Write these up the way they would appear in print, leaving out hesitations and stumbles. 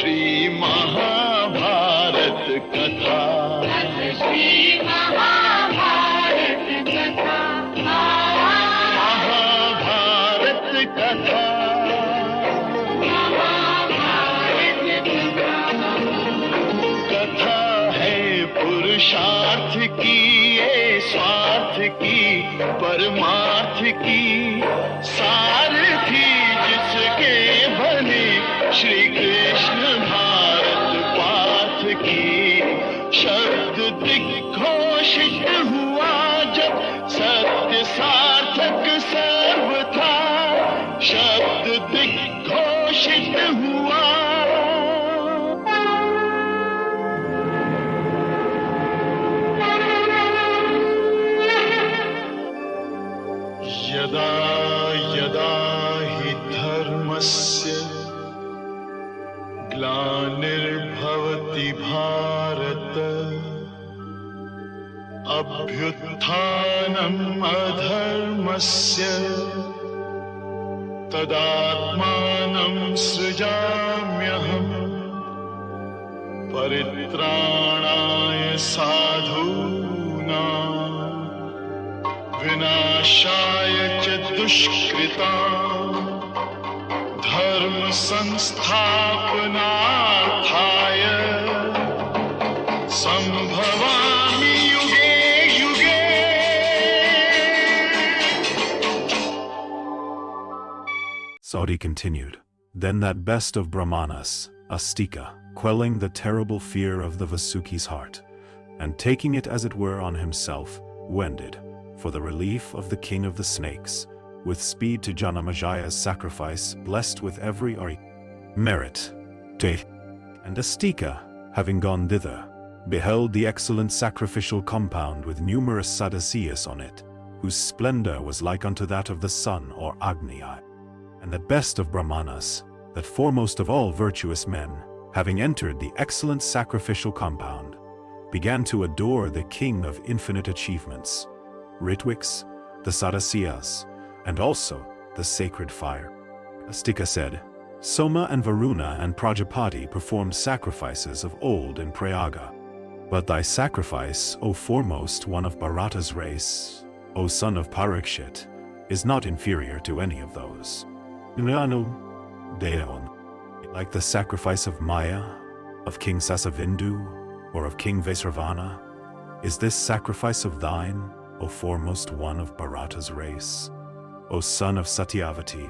श्री महाभारत कथा। श्री महाभारत कथा। महाभारत कथा। कथा है पुरुषार्थ की, ये स्वार्थ की, परमार्थ की सारथी जिसके बने श्री कृष्ण भारत पाथ की। शब्द दिग्घोषित हुआ जब सत्य सार्थक सर्वथा। शब्द दिग्घोषित हुआ। यदा यदा हि धर्मस्य ग्लानिर्भवति भारत, अभ्युत्थानम् अधर्मस्य तदात्मानं सृजाम्यहम्। परित्राणाय साधूनां विनाशाय च दुष्कृतां, धर्म संस्थापनार्थाय संभवामि युगे युगे। So he continued. Then that best of Brahmanas, Astika, quelling the terrible fear of the Vasuki's heart, and taking it as it were on himself, wended, for the relief of the king of the snakes, with speed to Janamajaya's sacrifice, blessed with every merit. And Astika, having gone thither, beheld the excellent sacrificial compound with numerous Sadasias on it, whose splendor was like unto that of the sun or Agni. And the best of Brahmanas, that foremost of all virtuous men, having entered the excellent sacrificial compound, began to adore the king of infinite achievements, Ritwiks, the Sadasiyas, and also the sacred fire. Astika said, Soma and Varuna and Prajapati performed sacrifices of old in Prayaga. But thy sacrifice, O foremost one of Bharata's race, O son of Parikshit, is not inferior to any of those. Like the sacrifice of Maya, of King Sasavindu, or of King Vaisravana, is this sacrifice of thine, O foremost one of Bharata's race, O son of Satyavati.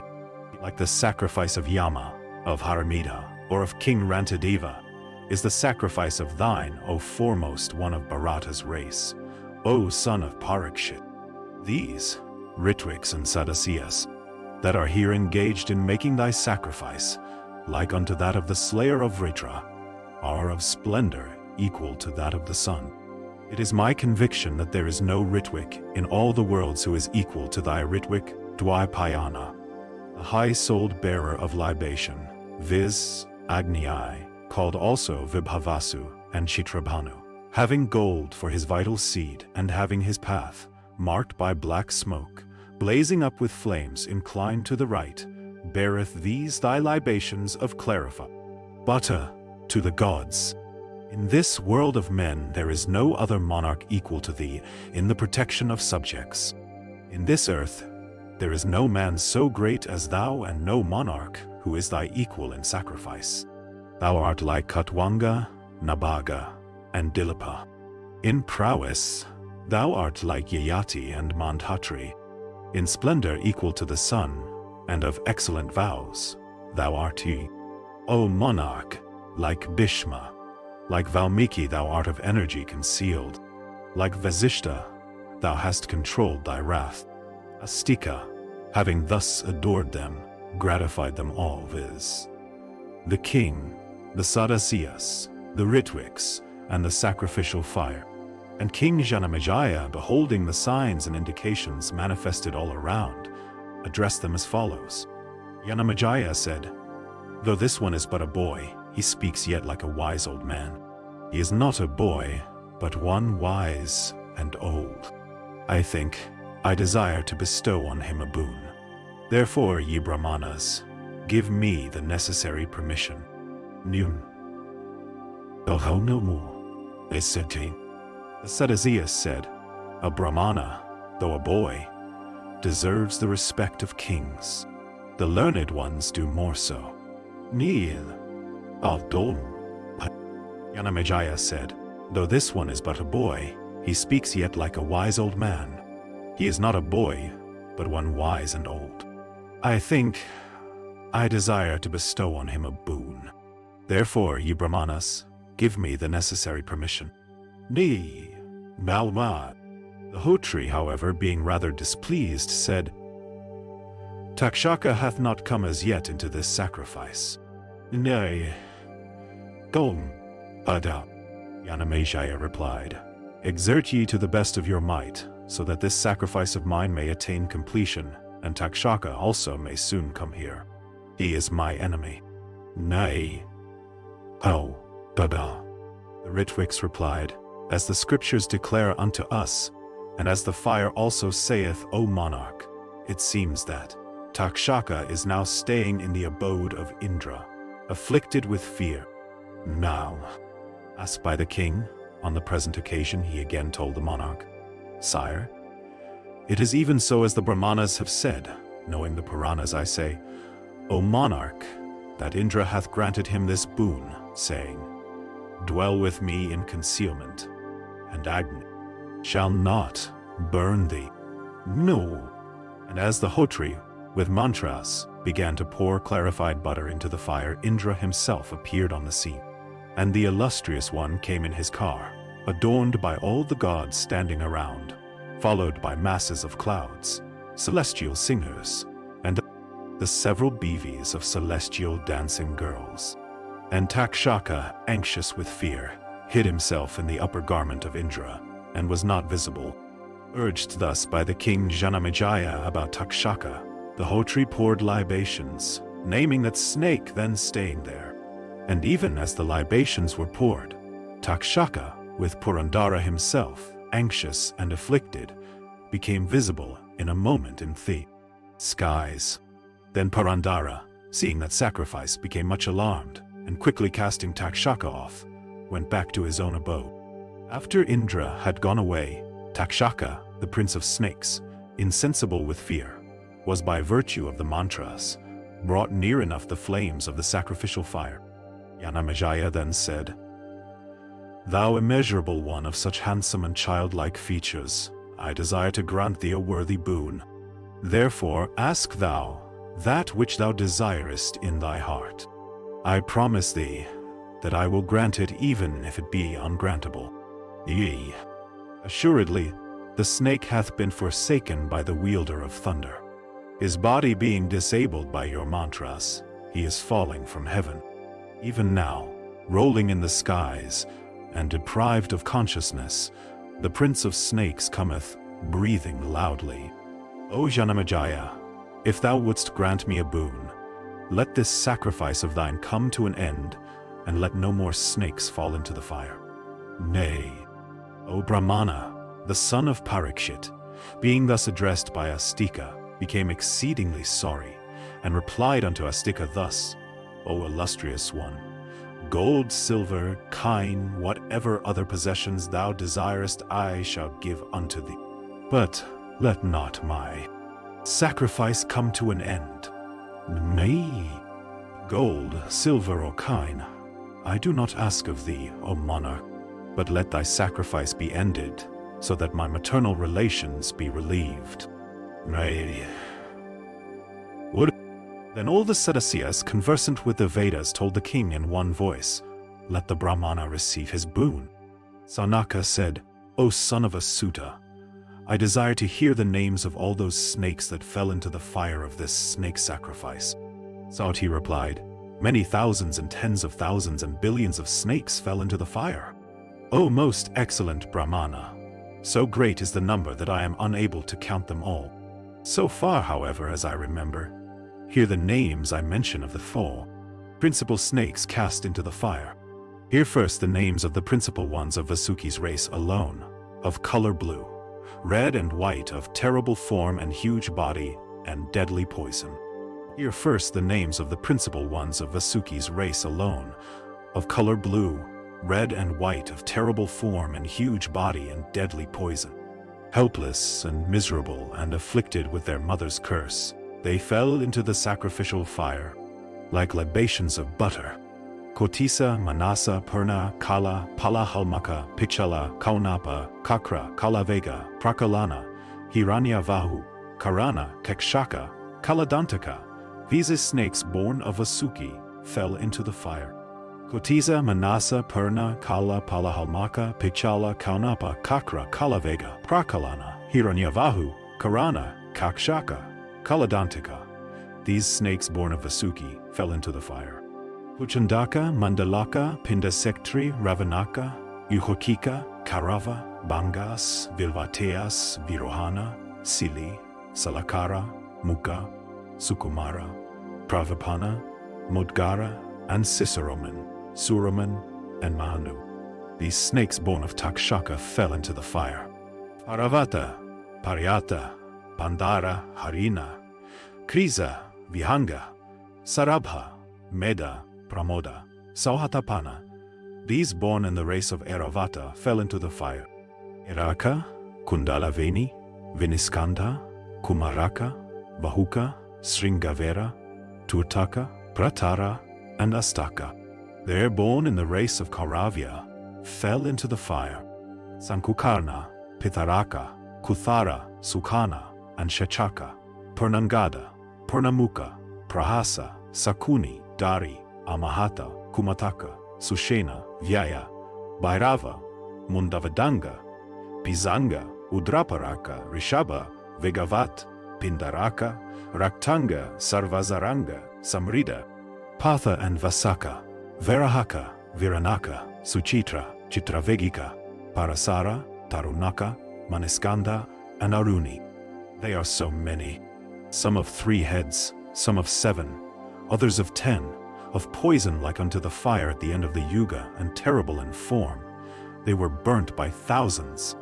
Like the sacrifice of Yama, of Haramida, or of King Rantadeva, is the sacrifice of thine, O foremost one of Bharata's race, O son of Parikshit. These, Ritwiks and Sadasiyas, that are here engaged in making thy sacrifice, like unto that of the slayer of Vritra, are of splendor equal to that of the sun. It is my conviction that there is no Ritwik in all the worlds who is equal to thy Ritwik, Dwaipayana, a high-souled bearer of libation, viz. Agni, called also Vibhavasu and Chitrabhanu, having gold for his vital seed and having his path, marked by black smoke, blazing up with flames inclined to the right, beareth these thy libations of clarify. Butter to the gods. In this world of men there is no other monarch equal to thee in the protection of subjects. In this earth there is no man so great as thou and no monarch who is thy equal in sacrifice. Thou art like Katwanga, Nabaga, and Dilapa. In prowess thou art like Yayati and Mandhatri. In splendor equal to the sun, and of excellent vows, thou art he. O monarch, like Bhishma, like Valmiki thou art of energy concealed. Like Vasishta, thou hast controlled thy wrath. Astika, having thus adored them, gratified them all, viz. the king, the Sadasiyas, the Ritwiks, and the sacrificial fire. And King Janamejaya, beholding the signs and indications manifested all around, addressed them as follows. Janamejaya said, "Though this one is but a boy, he speaks yet like a wise old man. He is not a boy, but one wise and old. I think, I desire to bestow on him a boon. Therefore, ye Brahmanas, give me the necessary permission." Nun. The Sadasius said, a Brahmana, though a boy, deserves the respect of kings. The learned ones do more so. Nil. Aldom. Yanamejaya said, though this one is but a boy, he speaks yet like a wise old man. He is not a boy, but one wise and old. I desire to bestow on him a boon. Therefore, ye Brahmanas, give me the necessary permission. Ni, Malma. The Hotri, however, being rather displeased, said, Takshaka hath not come as yet into this sacrifice. Nay, Gom, Pada. Yanamejaya replied, exert ye to the best of your might, so that this sacrifice of mine may attain completion, and Takshaka also may soon come here. He is my enemy. Nay. Oh, Baba. The Ritwiks replied, as the scriptures declare unto us, and as the fire also saith, O monarch, it seems that Takshaka is now staying in the abode of Indra, afflicted with fear. Now, asked by the king, on the present occasion he again told the monarch, Sire, it is even so as the Brahmanas have said, knowing the Puranas I say, O monarch, that Indra hath granted him this boon, saying, dwell with me in concealment, and Agni shall not burn thee. No. And as the Hotri, with mantras, began to pour clarified butter into the fire, Indra himself appeared on the scene. And the illustrious one came in his car, adorned by all the gods standing around, followed by masses of clouds, celestial singers, and the several beevies of celestial dancing girls. And Takshaka, anxious with fear, hid himself in the upper garment of Indra, and was not visible. Urged thus by the king Janamejaya about Takshaka, the Hotri poured libations, naming that snake then staying there. And even as the libations were poured, Takshaka, with Purandara himself, anxious and afflicted, became visible in a moment in the skies. Then Purandara, seeing that sacrifice, became much alarmed, and quickly casting Takshaka off, went back to his own abode. After Indra had gone away, Takshaka, the prince of snakes, insensible with fear, was by virtue of the mantras brought near enough the flames of the sacrificial fire. Yanamejaya then said, Thou immeasurable one of such handsome and childlike features, I desire to grant thee a worthy boon. Therefore ask thou that which thou desirest in thy heart. I promise thee that I will grant it even if it be ungrantable. Yea, assuredly, the snake hath been forsaken by the wielder of thunder. His body being disabled by your mantras, he is falling from heaven. Even now, rolling in the skies, and deprived of consciousness, the prince of snakes cometh, breathing loudly. O Janamejaya, if thou wouldst grant me a boon, let this sacrifice of thine come to an end, and let no more snakes fall into the fire. Nay, O Brahmana, the son of Parikshit, being thus addressed by Astika, became exceedingly sorry, and replied unto Astika thus, O illustrious one, gold, silver, kine, whatever other possessions thou desirest I shall give unto thee. But let not my sacrifice come to an end. Nay, gold, silver, or kine, I do not ask of thee, O monarch, but let thy sacrifice be ended, so that my maternal relations be relieved. Nay. Then all the Sadasiyas conversant with the Vedas told the king in one voice, Let the Brahmana receive his boon. Sanaka said, O son of a Sutta, I desire to hear the names of all those snakes that fell into the fire of this snake sacrifice. Sauti replied, Many thousands and tens of thousands and billions of snakes fell into the fire. O most excellent Brahmana, so great is the number that I am unable to count them all. So far, however, as I remember, hear the names I mention of the four principal snakes cast into the fire. Hear first the names of the principal ones of Vasuki's race alone, of color blue, red and white, of terrible form and huge body, and deadly poison. Hear first the names of the principal ones of Vasuki's race alone, of color blue, red and white, of terrible form and huge body and deadly poison. Helpless and miserable and afflicted with their mother's curse, they fell into the sacrificial fire, like libations of butter. Kotisa, Manasa, Purna, Kala, Palahalmaka, Pichala, Kaunapa, Kakra, Kalavega, Prakalana, Hiranyavahu, Karana, Takshaka, Kaladantaka. These snakes born of Vasuki fell into the fire. Kotisa, Manasa, Purna, Kala, Palahalmaka, Pichala, Kaunapa, Kakra, Kalavega, Prakalana, Hiranyavahu, Karana, Takshaka, Kaladantaka. These snakes born of Vasuki fell into the fire. Puchandaka, Mandalaka, Pindasektri, Ravanaka, Yuhokika, Karava, Bangas, Vilvateas, Virohana, Sili, Salakara, Muka, Sukumara, Pravapana, Mudgara, and Ciceroman, Suraman, and Mahanu. These snakes born of Takshaka fell into the fire. Paravata, Paryata, Pandara, Harina, Krisa, Vihanga, Sarabha, Meda, Pramoda, Sauhatapana. These born in the race of Airavata fell into the fire. Iraka, Kundalaveni, Viniskanda, Kumaraka, Bahuka, Sringavera, Turtaka, Pratara, and Astaka. They born in the race of Kauravya fell into the fire. Sankukarna, Pitharaka, Kuthara, Sukhana, and Shachaka, Purnangada, Purnamuka, Prahasa, Sakuni, Dari, Amahata, Kumataka, Sushena, Vyaya, Bhairava, Mundavadanga, Pizanga, Udraparaka, Rishabha, Vegavat, Pindaraka, Raktanga, Sarvazaranga, Samrida, Patha and Vasaka, Verahaka, Viranaka, Suchitra, Chitravegika, Parasara, Tarunaka, Maniskanda, and Aruni. They are so many. Some of 3 heads, some of 7, others of 10, of poison like unto the fire at the end of the Yuga, and terrible in form. They were burnt by thousands.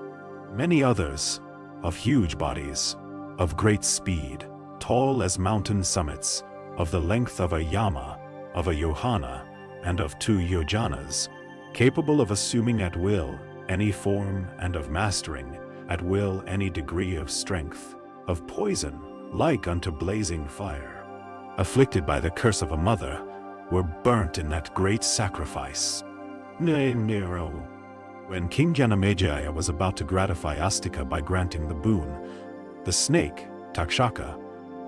Many others, of huge bodies, of great speed, tall as mountain summits, of the length of a yama, of a yohana, and of 2 yojanas, capable of assuming at will any form and of mastering at will any degree of strength, of poison like unto blazing fire, afflicted by the curse of a mother, were burnt in that great sacrifice. Nero. When King Janamejaya was about to gratify Astika by granting the boon, the snake, Takshaka,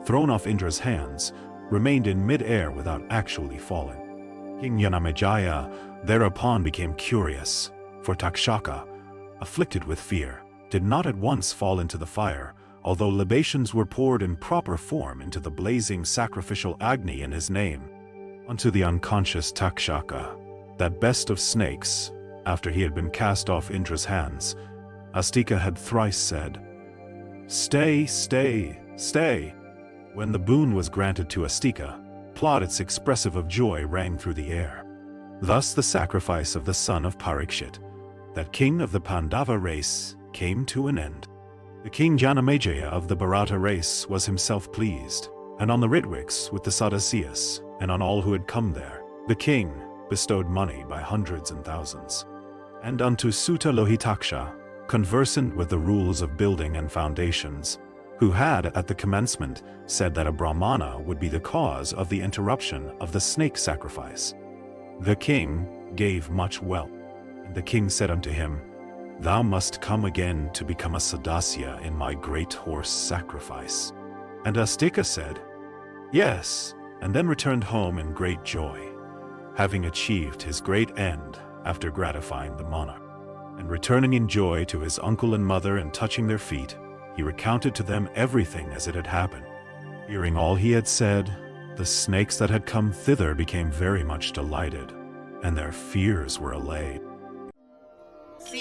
thrown off Indra's hands, remained in mid-air without actually falling. King Janamejaya thereupon became curious, for Takshaka, afflicted with fear, did not at once fall into the fire, although libations were poured in proper form into the blazing sacrificial Agni in his name. Unto the unconscious Takshaka, that best of snakes, after he had been cast off Indra's hands, Astika had thrice said, "Stay, stay, stay." When the boon was granted to Astika, plaudits expressive of joy rang through the air. Thus the sacrifice of the son of Parikshit, that king of the Pandava race, came to an end. The king Janamejaya of the Bharata race was himself pleased, and on the Ritwiks with the Sadasiyas, and on all who had come there, the king bestowed money by hundreds and thousands. And unto Sutta Lohitaksha, conversant with the rules of building and foundations, who had at the commencement said that a Brahmana would be the cause of the interruption of the snake sacrifice, the king gave much wealth. And the king said unto him, "Thou must come again to become a Sadasya in my great horse sacrifice." And Astika said, "Yes," and then returned home in great joy, having achieved his great end after gratifying the monarch. And returning in joy to his uncle and mother and touching their feet, he recounted to them everything as it had happened. Hearing all he had said, the snakes that had come thither became very much delighted, and their fears were allayed. See